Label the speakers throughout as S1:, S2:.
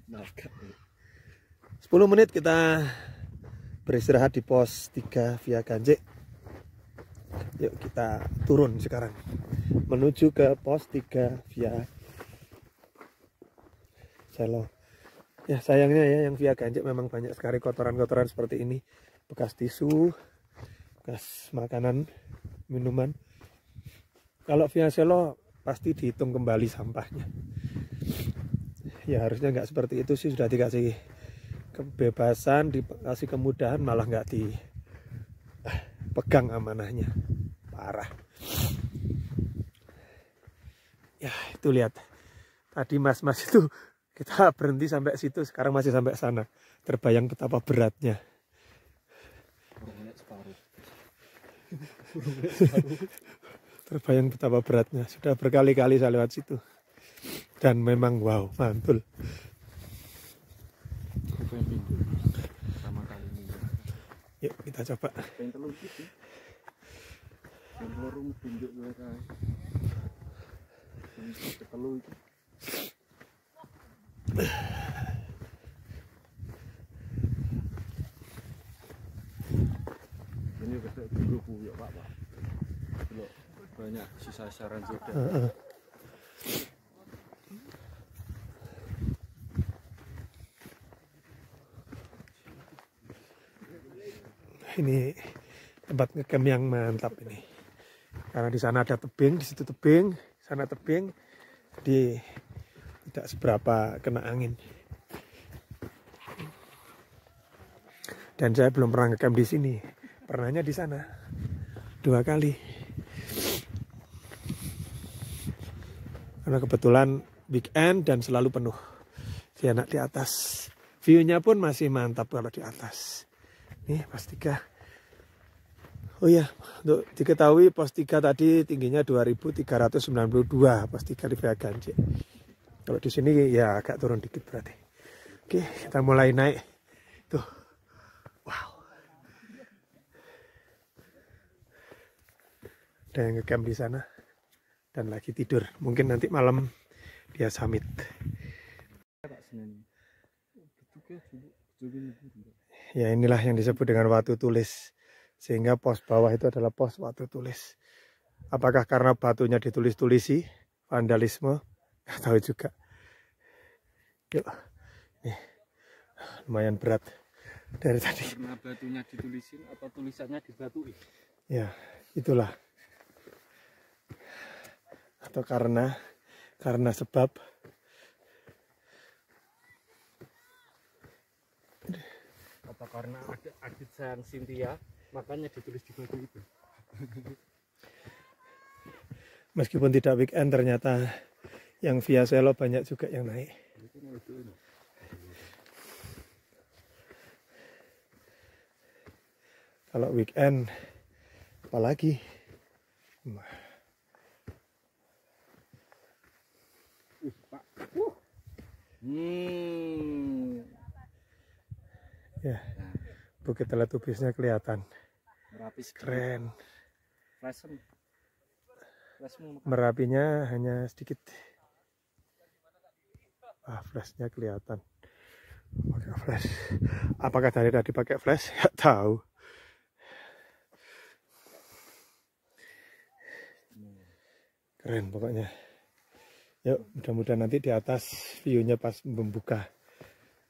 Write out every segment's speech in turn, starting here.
S1: 10 menit kita beristirahat di pos 3 Via Ganjek. Yuk kita turun sekarang menuju ke pos 3 Via Selo. Ya sayangnya ya yang Via Ganjek memang banyak sekali kotoran-kotoran seperti ini. Bekas tisu, bekas makanan, minuman. Kalau Via Selo pasti dihitung kembali sampahnya. Ya harusnya nggak seperti itu sih, sudah dikasih kebebasan, dikasih kemudahan, malah nggak dipegang amanahnya. Parah. Ya itu lihat, tadi mas-mas itu kita berhenti sampai situ, sekarang masih sampai sana. Terbayang betapa beratnya. Terbayang betapa beratnya. Sudah berkali-kali saya lewat situ. Dan memang wow, mantul. Yuk kita coba.
S2: Ini dulu ya Pak. Banyak sisa saran juga.
S1: Ini tempat ngecamp yang mantap ini. Karena di sana ada tebing, di situ tebing, sana tebing, jadi tidak seberapa kena angin. Dan saya belum pernah ngecamp di sini, pernahnya di sana 2 kali. Karena kebetulan weekend dan selalu penuh. Saya enak di atas. View-nya pun masih mantap kalau di atas. Nih pos 3. Oh ya, untuk diketahui pos 3 tadi tingginya 2392 pos 3 di Via Ganjek. Kalau di sini ya agak turun dikit berarti. Oke, kita mulai naik. Tuh. Wow. Ada yang ngecamp di sana dan lagi tidur. Mungkin nanti malam dia summit. Ya inilah yang disebut dengan watu tulis. Sehingga pos bawah itu adalah pos watu tulis. Apakah karena batunya ditulis-tulisi, vandalisme? Nggak tahu juga. Yuk, nih, lumayan berat dari tadi.
S2: Karena batunya ditulisin atau tulisannya dibatui?
S1: Ya, itulah. Atau karena sebab.
S2: Atau karena ada Adit sayang Cynthia, makanya ditulis di batu itu.
S1: Meskipun tidak weekend, ternyata yang Via Selo banyak juga yang naik. Kalau weekend, apalagi.
S2: Pak.
S1: Ya, Bukit Teletubbiesnya kelihatan. Keren. Merapinya hanya sedikit. Flashnya kelihatan. Pakai flash. Apakah dari tadi pakai flash? Nggak tahu. Keren pokoknya. Yuk, mudah-mudahan nanti di atas view-nya pas membuka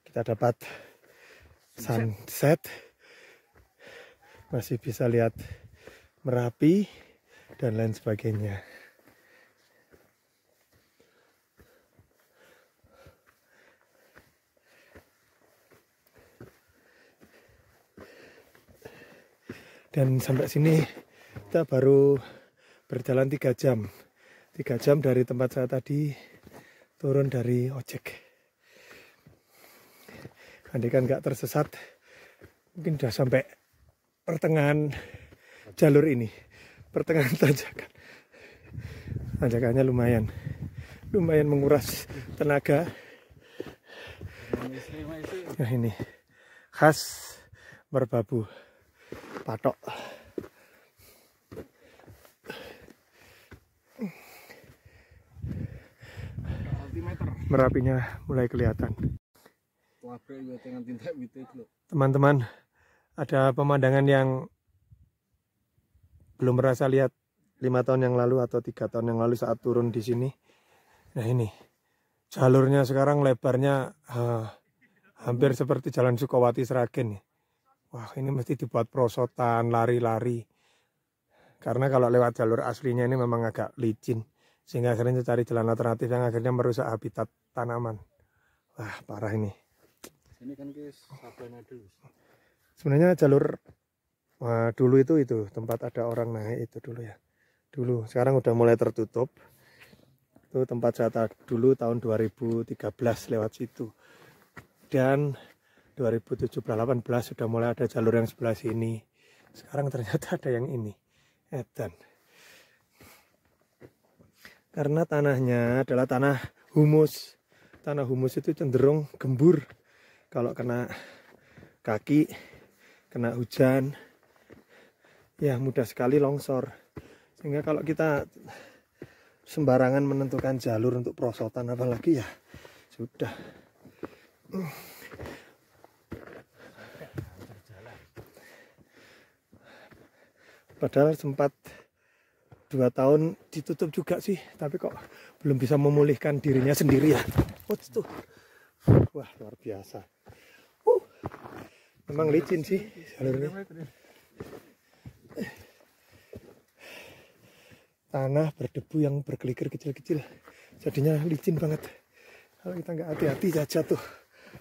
S1: kita dapat sunset. Masih bisa lihat Merapi dan lain sebagainya. Dan sampai sini kita baru berjalan 3 jam. 3 jam dari tempat saya tadi turun dari ojek. Andai kan nggak tersesat, mungkin sudah sampai pertengahan jalur ini, pertengahan tanjakan. Tanjakannya lumayan menguras tenaga. Nah ini khas Merbabu Patok. Merapinya mulai kelihatan. Teman-teman, ada pemandangan yang belum merasa lihat 5 tahun yang lalu atau 3 tahun yang lalu saat turun di sini. Nah ini jalurnya sekarang lebarnya hampir seperti jalan Sukowati Sragen. Wah, ini mesti dibuat perosotan, lari-lari. Karena kalau lewat jalur aslinya ini memang agak licin. Sehingga akhirnya cari jalan alternatif yang akhirnya merusak habitat tanaman. Wah, parah ini.
S2: Ini kan sabana dulu.
S1: Sebenarnya jalur dulu itu tempat ada orang naik itu dulu ya. Dulu, sekarang udah mulai tertutup. Itu tempat saya dulu tahun 2013 lewat situ. Dan 2017-18 sudah mulai ada jalur yang sebelah sini. Sekarang ternyata ada yang ini. Edan. Karena tanahnya adalah tanah humus. Tanah humus itu cenderung gembur. Kalau kena kaki, kena hujan, ya mudah sekali longsor. Sehingga kalau kita sembarangan menentukan jalur untuk perosotan apalagi ya sudah. Padahal sempat 2 tahun ditutup juga sih, tapi kok belum bisa memulihkan dirinya sendiri ya. Oh, tuh. Wah, luar biasa. Memang licin sih jalurnya. Tanah berdebu yang berkelikir kecil-kecil, jadinya licin banget. Kalau kita nggak hati-hati ya jatuh.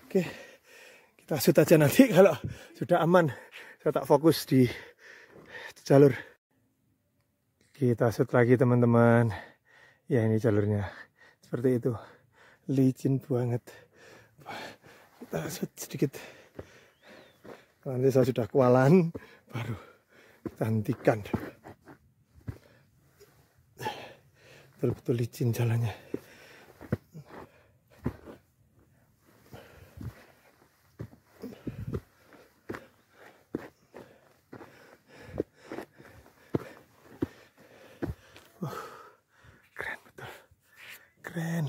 S1: Oke, kita shoot aja nanti kalau sudah aman. Saya tak fokus di jalur. Kita shoot lagi teman-teman. Ya ini jalurnya seperti itu, licin banget. Kita shoot sedikit. Nanti saya sudah kewalahan baru kita hentikan. Betul-betul licin jalannya. Keren betul. Keren.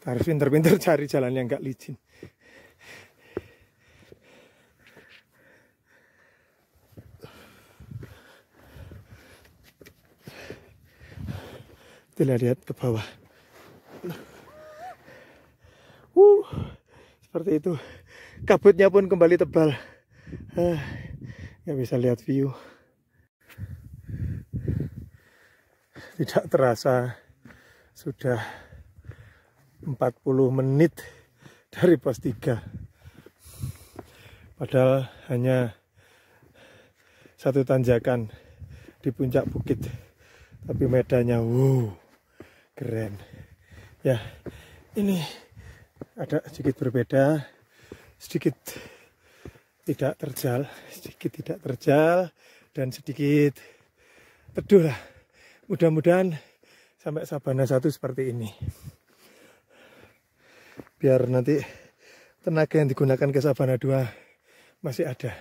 S1: Harus pinter-pinter cari jalan yang gak licin. Lihat ke bawah. Seperti itu. Kabutnya pun kembali tebal. Nggak bisa lihat view. Tidak terasa sudah 40 menit dari pos 3. Padahal hanya satu tanjakan di puncak bukit. Tapi medannya wow, keren. Ya, ini ada sedikit berbeda, sedikit tidak terjal, dan sedikit teduh lah. Mudah-mudahan sampai Sabana 1 seperti ini. Biar nanti tenaga yang digunakan ke Sabana 2 masih ada.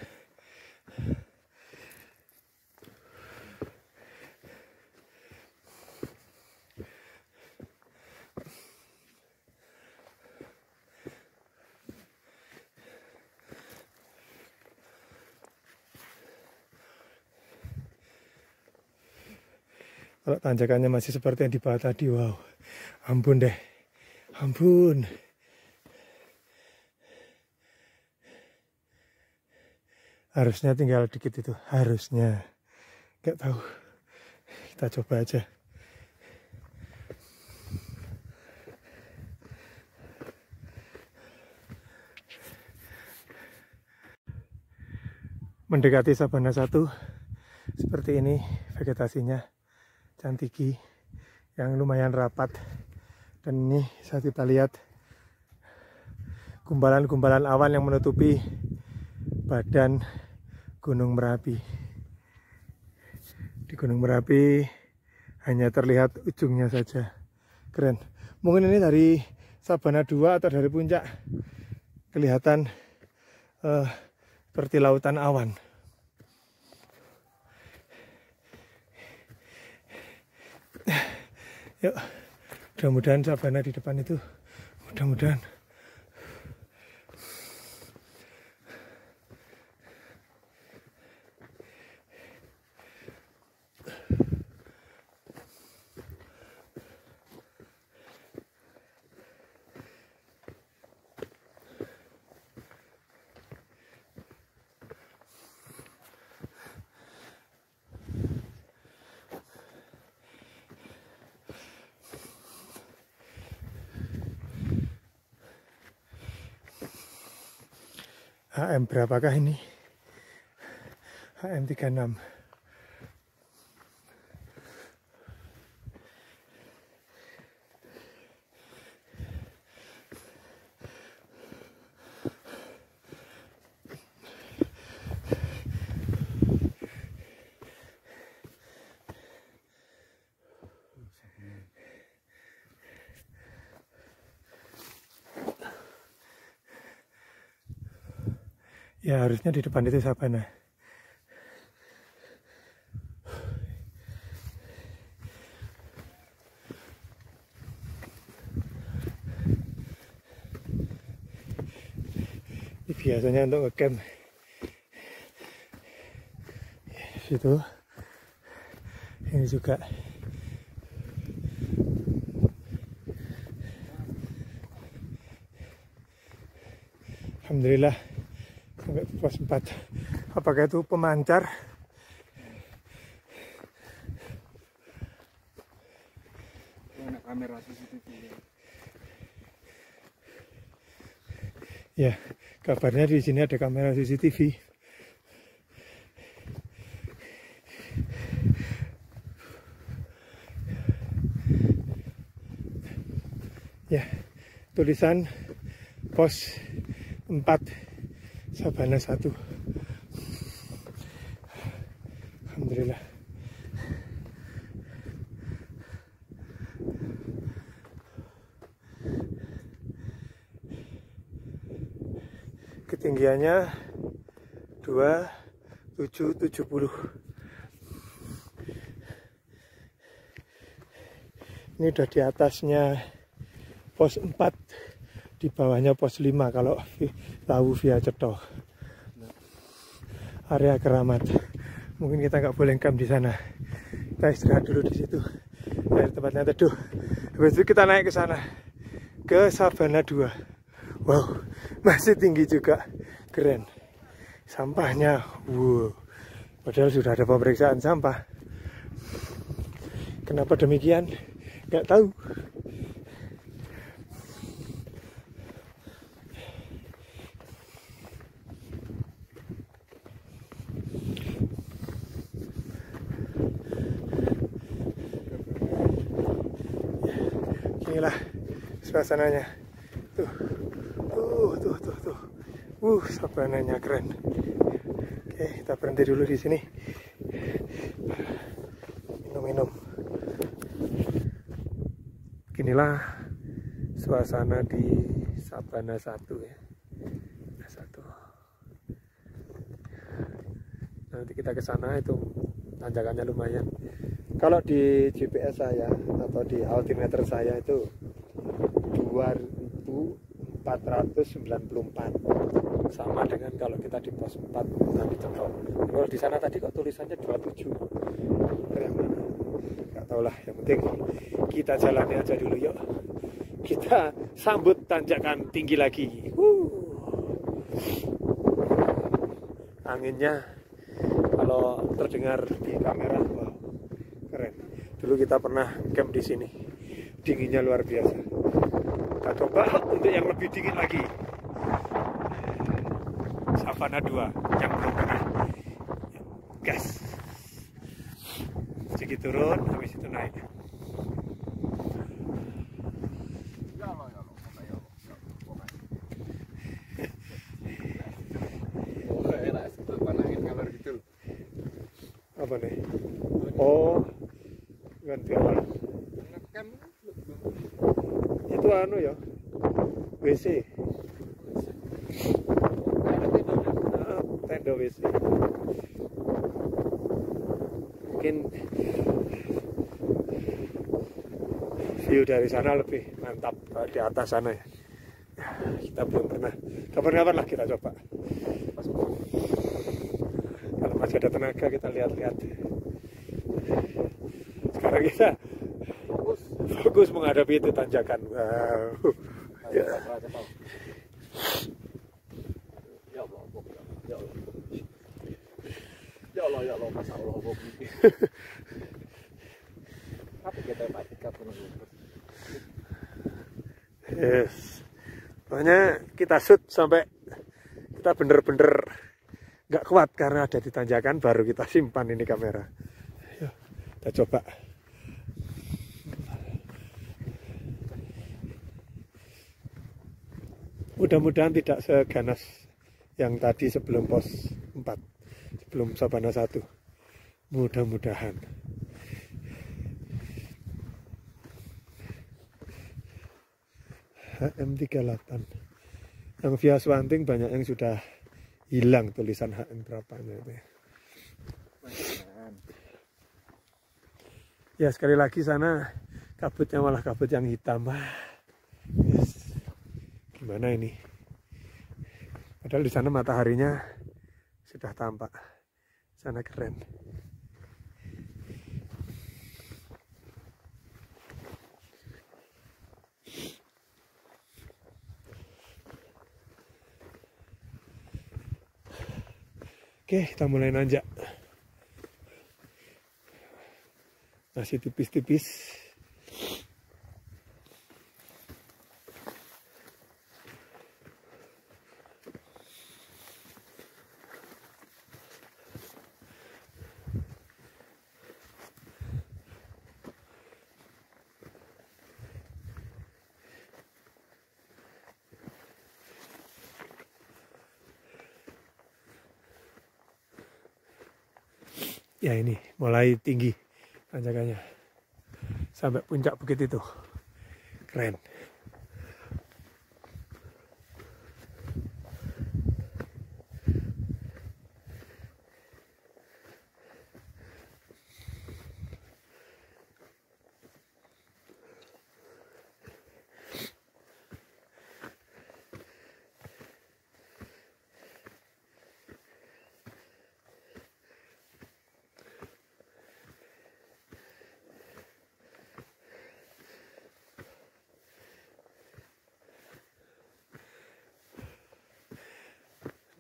S1: Kalau tanjakannya masih seperti yang di bawah tadi, wow, ampun deh, ampun. Harusnya tinggal dikit itu, harusnya. Gak tahu, kita coba aja. Mendekati Sabana 1, seperti ini vegetasinya. Cantiki yang lumayan rapat, dan ini saat kita lihat gumbalan-gumbalan awan yang menutupi badan Gunung Merapi. Di Gunung Merapi hanya terlihat ujungnya saja. Keren. Mungkin ini dari Sabana 2 atau dari puncak kelihatan seperti lautan awan. Yuk, mudah-mudahan sabana di depan itu, mudah-mudahan. HM berapakah ini? HM 36. Ya harusnya di depan itu sabana. Ini biasanya untuk ngecamp. Situ. Ini juga. Alhamdulillah. Sampai pos 4. Apakah itu pemancar?
S2: Kamera CCTV.
S1: Ya, kabarnya di sini ada kamera CCTV. Ya, tulisan pos 4. Sabana 1. Alhamdulillah. Ketinggiannya 2770. Ini udah di atasnya pos 4. Di bawahnya pos 5 kalau tahu via Cetho. Area keramat. Mungkin kita nggak boleh camp di sana. Kita istirahat dulu di situ. Dari tempatnya teduh. Habis itu kita naik ke sana. Ke Sabana 2. Wow, masih tinggi juga. Keren. Sampahnya, wow. Padahal sudah ada pemeriksaan sampah. Kenapa demikian? Nggak tahu. Inilah suasananya. Tuh. Sabananya keren. Oke, kita berhenti dulu di sini. Minum-minum. Inilah suasana di Sabana 1 ya. 1. Nanti kita ke sana, itu tanjakannya lumayan. Kalau di GPS saya atau di altimeter saya itu 2494, sama dengan kalau kita di pos 4 tadi Cetho. Kalau di sana tadi kok tulisannya 27. Nggak tahu lah, yang penting kita jalani aja dulu yuk. Kita sambut tanjakan tinggi lagi. Anginnya kalau terdengar di kamera, wow, keren. Dulu kita pernah camp di sini, dinginnya luar biasa. Kita coba untuk yang lebih dingin lagi, Sabana 2 yang belum pernah. Gas, sedikit turun, habis itu naik. Apa nih? Oh, ganti awal. Itu anu ya, WC. Tenda WC. Mungkin view dari sana lebih mantap di atas sana ya. Kita belum pernah, kapan-kapan lah kita coba. Kalau masih ada tenaga kita lihat-lihat. Sekarang kita fokus menghadapi itu tanjakan. Wow. Ya.
S2: Ya Allah, Masya Allah, apa kita pakai
S1: yes. Pokoknya kita shoot sampai kita bener-bener nggak kuat karena ada di tanjakan, baru kita simpan ini kamera. Yuk, kita coba. Mudah-mudahan tidak seganas yang tadi sebelum pos 4, sebelum Sabana 1. Mudah-mudahan. HM38 yang via Swanting banyak yang sudah hilang tulisan HM berapanya itu ya. Ya sekali lagi sana kabutnya malah kabut yang hitam. Yes. Gimana ini? Padahal di sana mataharinya sudah tampak. Sana keren. Oke, kita mulai nanjak. Masih tipis-tipis. Ya ini mulai tinggi tanjakannya sampai puncak bukit itu, keren.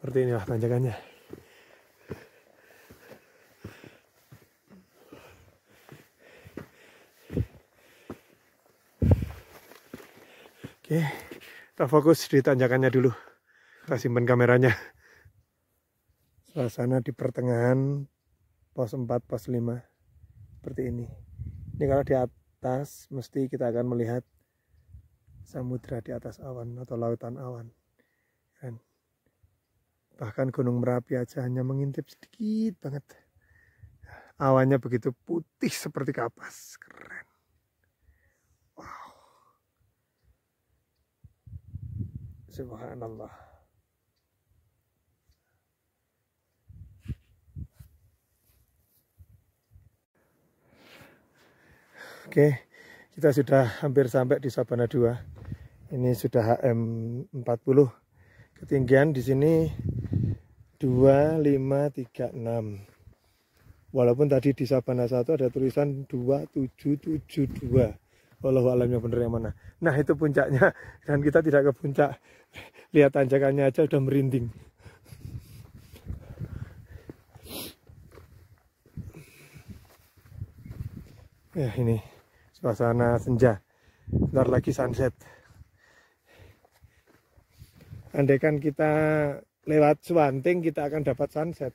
S1: Seperti inilah tanjakannya. Oke, kita fokus di tanjakannya dulu. Kita simpan kameranya. Suasana di pertengahan pos 4, pos 5 seperti ini. Ini kalau di atas mesti kita akan melihat samudra di atas awan atau lautan awan. Kan? Bahkan Gunung Merapi aja hanya mengintip sedikit banget. Awannya begitu putih seperti kapas. Keren. Wow. Subhanallah. Oke, kita sudah hampir sampai di Sabana 2. Ini sudah HM40. Ketinggian di sini 2536. Walaupun tadi di Sabana 1 ada tulisan 2772. Wallahu alam yang benar yang mana. Nah, itu puncaknya, dan kita tidak ke puncak. Lihat tanjakannya aja udah merinding. Ya, ini suasana senja. Bentar lagi sunset. Andaikan kita lewat Swanting, kita akan dapat sunset.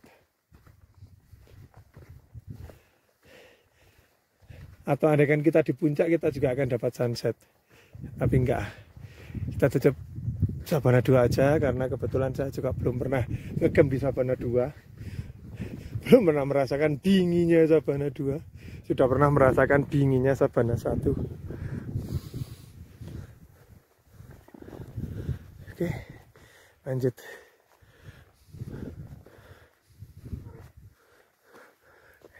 S1: Atau andaikan kita di puncak, kita juga akan dapat sunset. Tapi enggak. Kita tetap Sabana 2 aja, karena kebetulan saya juga belum pernah ngegem di Sabana 2. Belum pernah merasakan dinginnya Sabana 2. Sudah pernah merasakan dinginnya Sabana 1. Oke, lanjut.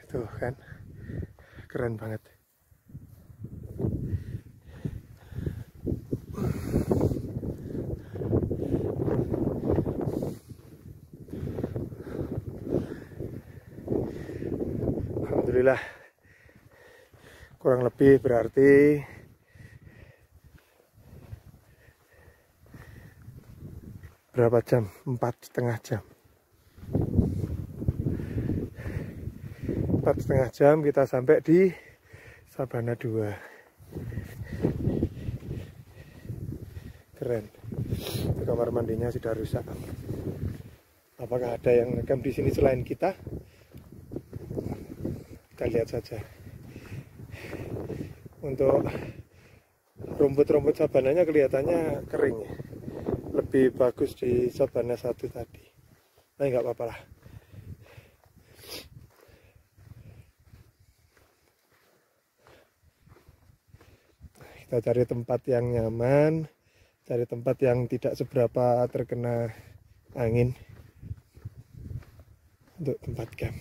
S1: Tuh kan, keren banget. Alhamdulillah. Kurang lebih berarti berapa jam? 4,5 jam. 4,5 jam kita sampai di Sabana 2. Keren. Kamar mandinya sudah rusak. Apakah ada yang ngecamp di sini selain kita? Kita lihat saja. Untuk rumput-rumput sabananya kelihatannya kering. Lebih bagus di sabana 1 tadi. Nah, nggak apa-apa lah. Kita cari tempat yang nyaman, cari tempat yang tidak seberapa terkena angin untuk tempat camp.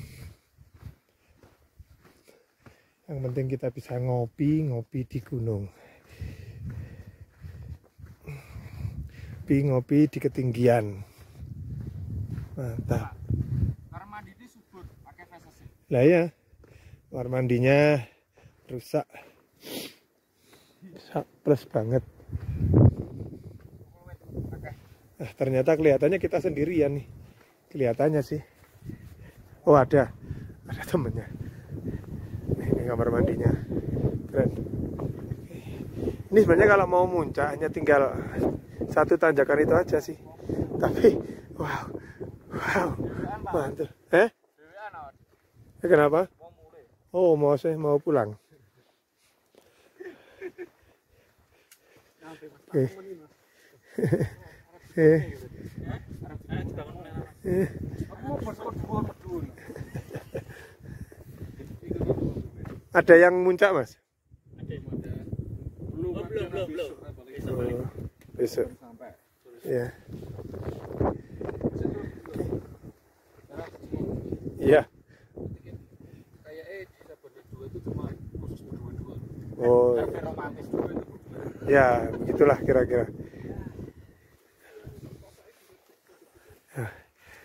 S1: Yang penting kita bisa ngopi di gunung, ngopi di ketinggian. Mantap.
S2: Kamar mandi ini subur pakai VCC.
S1: Lah ya, kamar mandinya rusak. Plus banget. Ternyata kelihatannya kita sendirian nih. Kelihatannya sih. Oh, ada temennya. Ini kamar mandinya. Keren. Ini sebenarnya kalau mau muncak hanya tinggal 1 tanjakan itu aja sih. Tapi wow. Mantap. Kenapa? Oh, mau pulang. Oke. Ada yang muncak, Mas? Belum. Besok. Ya. Iya. Oh. Ya, begitulah kira-kira. Nah,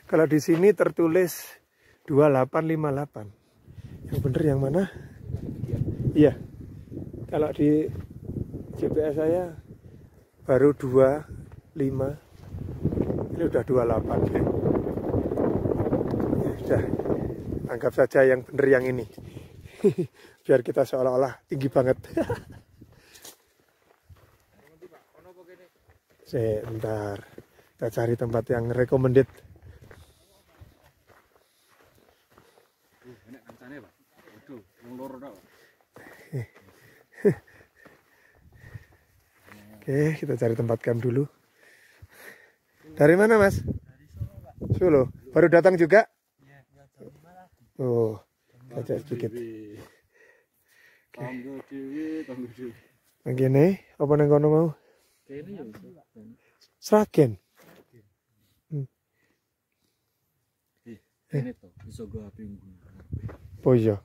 S1: kalau di sini tertulis 2858. Yang bener yang mana? Iya. Kalau di GPS saya baru 25. Ini udah 28. Ya, sudah. Anggap saja yang bener yang ini. Biar kita seolah-olah tinggi banget. Sebentar, kita cari tempat yang recommended. Oke, kita cari tempat camp dulu. Dari mana, Mas? Solo. Baru datang juga? Oh, baca sedikit. Begini, apa yang kono mau? Sragen. Oh iya.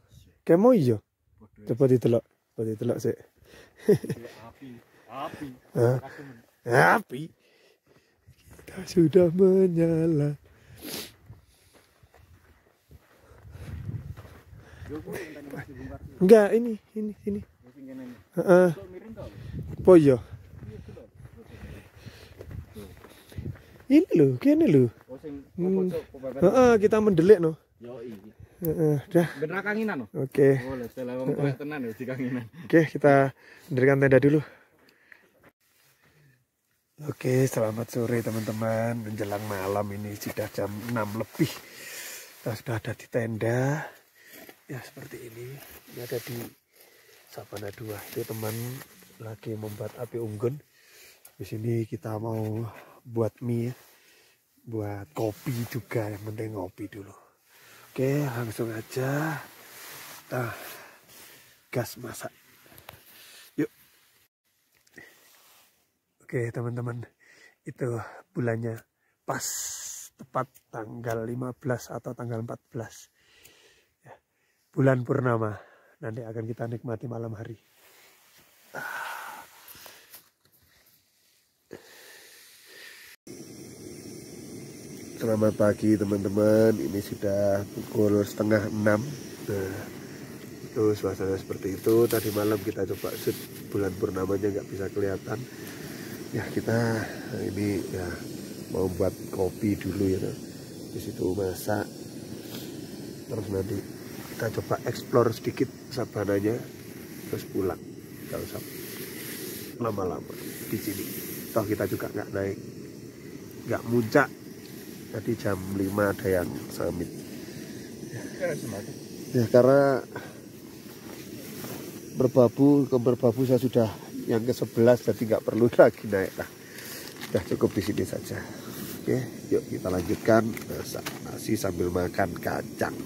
S1: Kemo iya. Coba ditelok sih. Api. Kita sudah menyala. Enggak, ini. Oh iya. Ini loh, kene loh. Kita mendelik no. Dah.
S2: Bener kanginan no.
S1: Oke.
S2: Boleh, setelah wong tuwek tenan ya dikanginan.
S1: Oke, kita mendirikan tenda dulu. Oke, selamat sore teman-teman. Menjelang malam ini sudah jam 6 lebih. Kita sudah ada di tenda. Ya seperti ini. Ini ada di Sabana 2. Itu teman lagi membuat api unggun. Di sini kita mau buat mie, buat kopi juga. Yang penting ngopi dulu. Oke, langsung aja kita gas masak. Yuk. Oke teman-teman, itu bulannya pas tepat tanggal 15 atau tanggal 14 ya, bulan purnama. Nanti akan kita nikmati malam hari. Selamat pagi teman-teman, ini sudah pukul 5:30. Nah, Tuh suasana seperti itu. Tadi malam kita coba shoot, bulan purnamanya nggak bisa kelihatan. Ya kita ini ya mau buat kopi dulu ya. Di situ masak. Terus nanti kita coba explore sedikit sabananya, terus pulang. Nggak usah lama-lama di sini. Toh kita juga nggak naik, nggak muncak. Tadi jam 5 ada yang summit. Ya karena berbabu saya sudah yang ke-11, jadi nggak perlu lagi naik lah. Sudah cukup di sini saja. Oke, yuk kita lanjutkan masak nasi sambil makan kacang.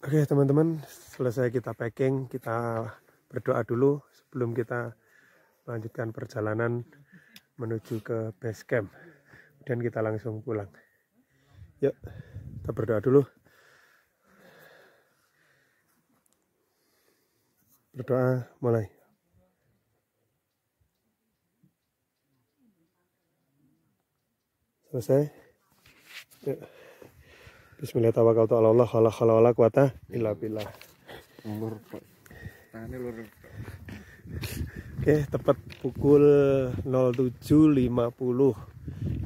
S1: Oke teman-teman, selesai kita packing, kita berdoa dulu sebelum kita melanjutkan perjalanan menuju ke base camp. Kemudian kita langsung pulang. Yuk, kita berdoa dulu. Berdoa mulai. Selesai. Yuk. Bismillahirrahmanirrahim. La haula wala quwata illa billah. Oke, tepat pukul 07.50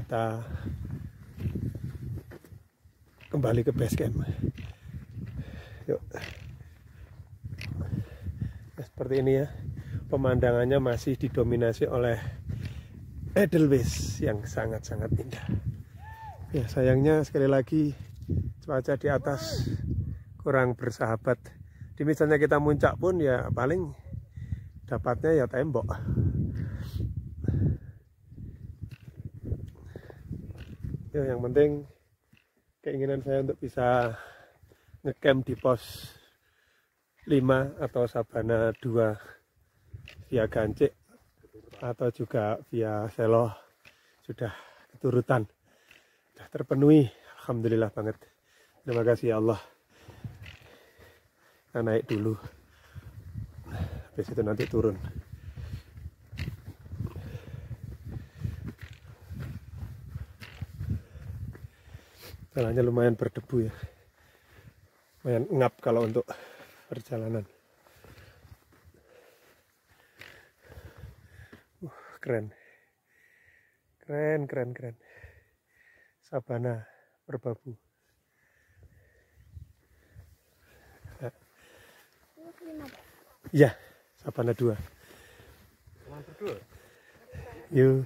S1: kita kembali ke base camp. Yuk. Nah, seperti ini ya. Pemandangannya masih didominasi oleh Edelweiss yang sangat-sangat indah. Ya, sayangnya sekali lagi cuaca di atas kurang bersahabat. Di misalnya kita muncak pun ya paling dapatnya ya tembok. Ya, yang penting keinginan saya untuk bisa ngecamp di pos 5 atau Sabana 2 via Gancik atau juga via Seloh sudah keturutan, sudah terpenuhi. Alhamdulillah banget. Terima kasih ya Allah. Kita naik dulu. Habis itu nanti turun. Jalannya lumayan berdebu ya. Lumayan ngap kalau untuk perjalanan. Keren. Keren. Sabana Merbabu. Ya, Sabana 2. Yuk.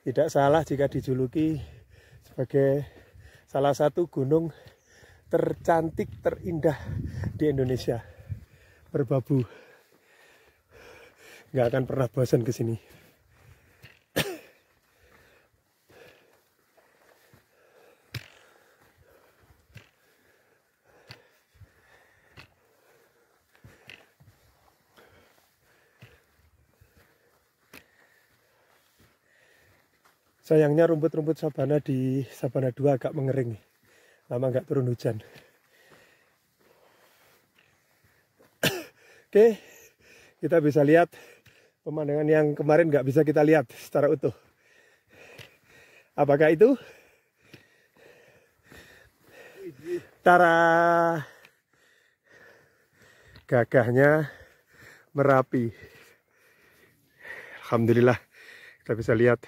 S1: Tidak salah jika dijuluki sebagai salah satu gunung tercantik, terindah di Indonesia. Merbabu. Nggak akan pernah bosan ke sini. Sayangnya rumput-rumput sabana di Sabana 2 agak mengering. Lama nggak turun hujan. Oke, kita bisa lihat pemandangan yang kemarin nggak bisa kita lihat secara utuh. Apakah itu? Tara, gagahnya Merapi. Alhamdulillah kita bisa lihat.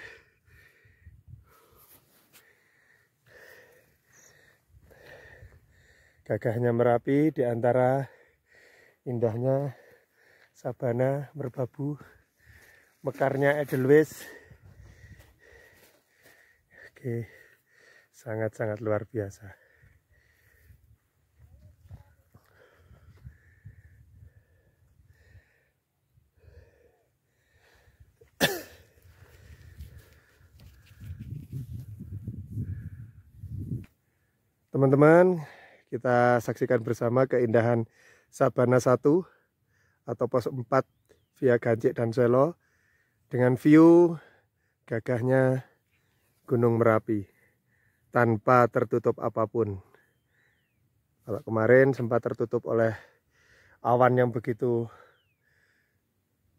S1: Gagahnya Merapi di antara indahnya sabana merbabu, mekarnya edelweiss. Oke, sangat-sangat luar biasa. Teman-teman, kita saksikan bersama keindahan Sabana 1 atau pos 4 via Gancik dan Selo dengan view gagahnya Gunung Merapi tanpa tertutup apapun. Kalau kemarin sempat tertutup oleh awan yang begitu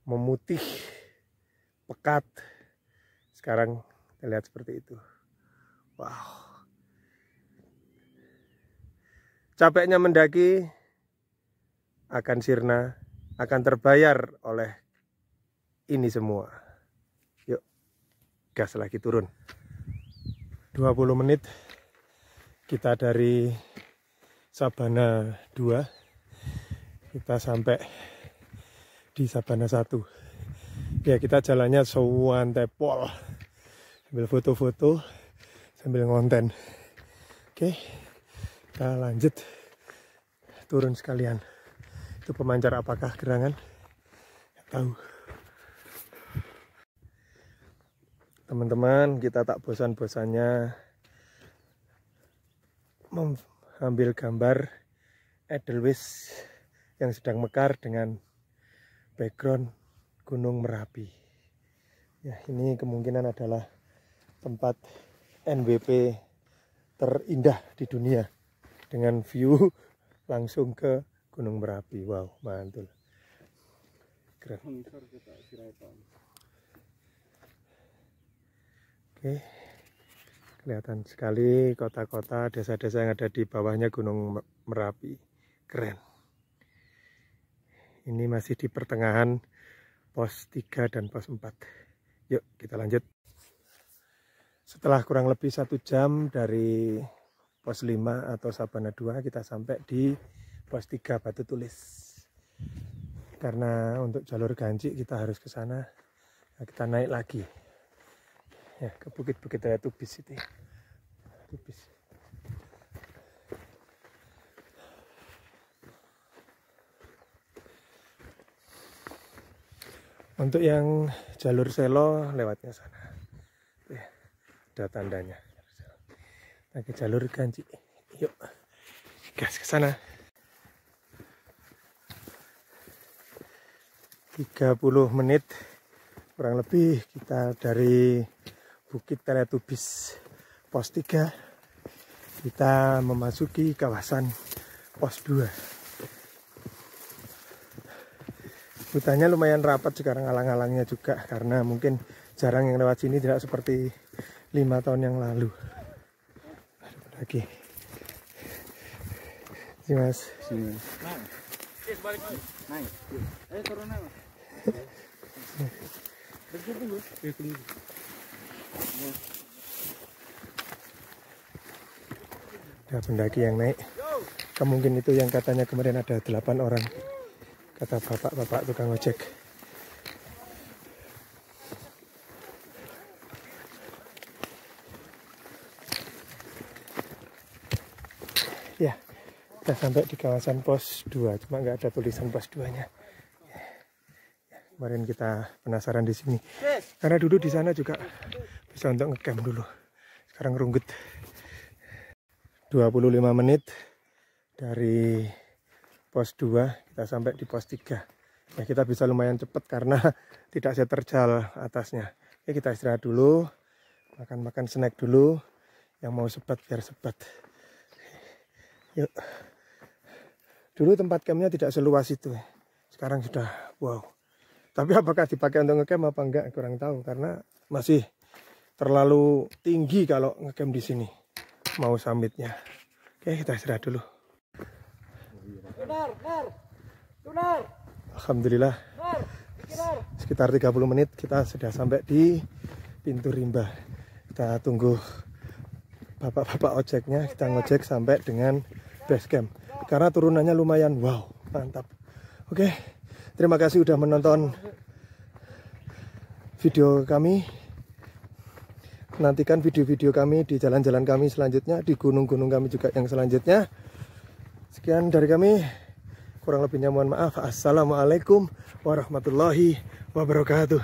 S1: memutih, pekat, sekarang kita lihat seperti itu. Wow. Capeknya mendaki akan sirna, akan terbayar oleh ini semua. Yuk, gas lagi turun. 20 menit kita dari Sabana 2, kita sampai di Sabana 1. Ya, kita jalannya sewantepol, sambil foto-foto, sambil ngonten. Oke, kita lanjut turun sekalian. Itu pemancar apakah gerangan? Nggak tahu. Teman-teman, kita tak bosan-bosannya mengambil gambar edelweiss yang sedang mekar dengan background Gunung Merapi. Ya, ini kemungkinan adalah tempat NWP terindah di dunia dengan view langsung ke Gunung Merapi. Wow, mantul. Keren. Oke, kelihatan sekali kota-kota, desa-desa yang ada di bawahnya Gunung Merapi. Keren. Ini masih di pertengahan pos 3 dan pos 4. Yuk kita lanjut. Setelah kurang lebih 1 jam dari pos 5 atau Sabana 2, kita sampai di pos 3 Batu Tulis. Karena untuk jalur Gancik kita harus ke sana. Nah, kita naik lagi. Ya, ke bukit-bukit Teletubis itu. Tubis. Untuk yang jalur Selo lewatnya sana. Ya, ada tandanya. Lagi jalur Gancik. Yuk, gas ke sana. 30 menit kurang lebih kita dari Bukit Teletubis pos 3. Kita memasuki kawasan pos 2. Hutannya lumayan rapat sekarang, alang-alangnya juga karena mungkin jarang yang lewat sini, tidak seperti 5 tahun yang lalu. Lagi. Sini Mas. Sini.
S2: Balik naik. Ayo turun naik. Tunggu.
S1: Ada pendaki yang naik. Mungkin itu yang katanya kemarin ada 8 orang. kata bapak-bapak tukang ojek. Ya, kita sampai di kawasan pos 2, cuma nggak ada tulisan pos 2-nya. Kemarin kita penasaran di sini, karena dulu di sana juga bisa untuk ngecamp dulu. Sekarang runggut. 25 menit dari pos 2 kita sampai di pos 3. Ya, kita bisa lumayan cepat karena tidak seterjal atasnya. Oke, kita istirahat dulu, makan snack dulu. Yang mau sebat biar sebat. Yuk. Dulu tempat campnya tidak seluas itu. Sekarang sudah wow. Tapi apakah dipakai untuk ngecamp apa enggak kurang tahu karena masih terlalu tinggi kalau ngecamp di sini. Mau summitnya. Oke, kita istirahat dulu. Alhamdulillah. Sekitar 30 menit kita sudah sampai di pintu rimba. Kita tunggu bapak-bapak ojeknya, kita ngojek sampai dengan base camp. Karena turunannya lumayan, wow, mantap. Oke, terima kasih sudah menonton video kami. Nantikan video-video kami di jalan-jalan kami selanjutnya, di gunung-gunung kami juga yang selanjutnya. Sekian dari kami, kurang lebihnya mohon maaf. Assalamualaikum warahmatullahi wabarakatuh.